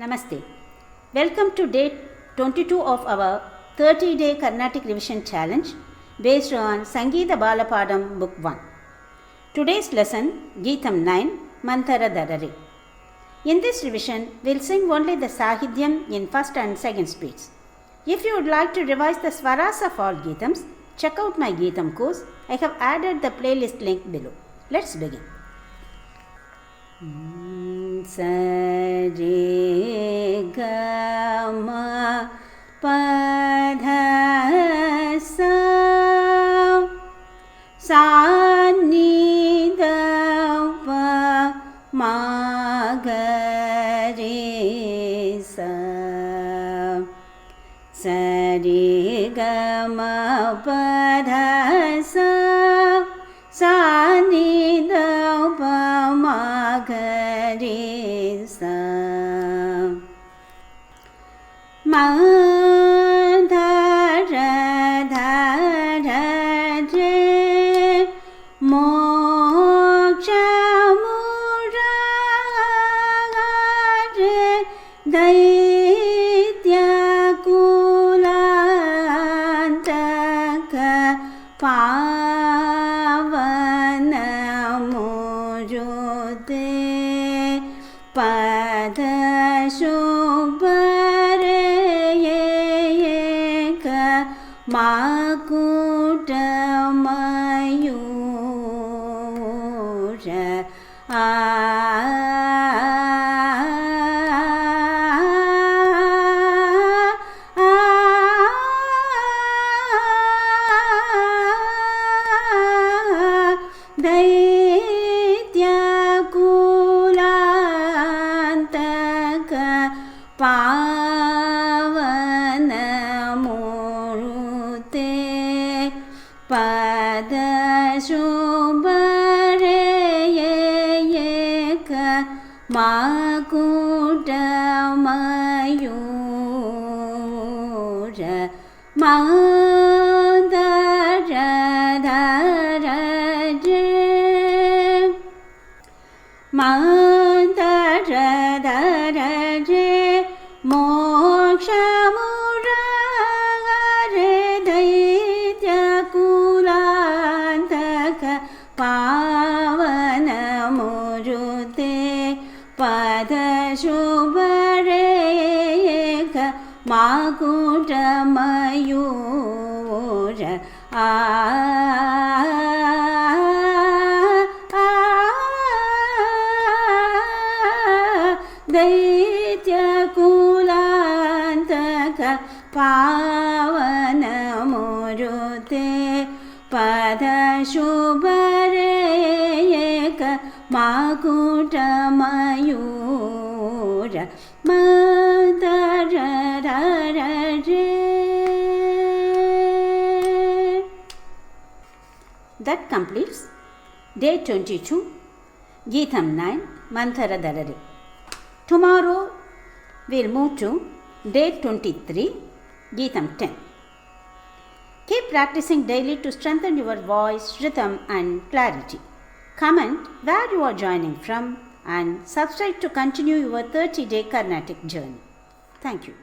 Namaste. Welcome to day 22 of our 30-day Carnatic Revision Challenge based on Sangeeta Balapadam Book 1. Today's lesson, Geetham 9, Manthara Dharare. In this revision, we'll sing only the Sahidhyam in first and second speeds. If you would like to revise the Swaras of all Geethams, check out my Geetham course. I have added the playlist link below. Let's begin. Sa re ga ma pa dha sa sa ni da pa ma ga re sa sa re ga ma pa dha sa sa ni da pa ma ga re sa ma dha ra re moksha murare daitya kulantaka pavana mujute pada shubhare eka makuta mayura daitya kulantaka pavana murute pada shubhare eka makuta mayura mandara dhara je mandara dhara je moksha murare daitya kulantaka pavana murute pada shubhare eka makuta mayura daitya kulantaka pavana murute pada shubhare eka makuta mayura mandara dhara re. That completes day 22, Geetham 9, Manthara Dharare. Tomorrow we'll move to day 23, Geetham 10. Keep practicing daily to strengthen your voice, rhythm and clarity. Comment where you are joining from and subscribe to continue your 30-day Carnatic journey. Thank you.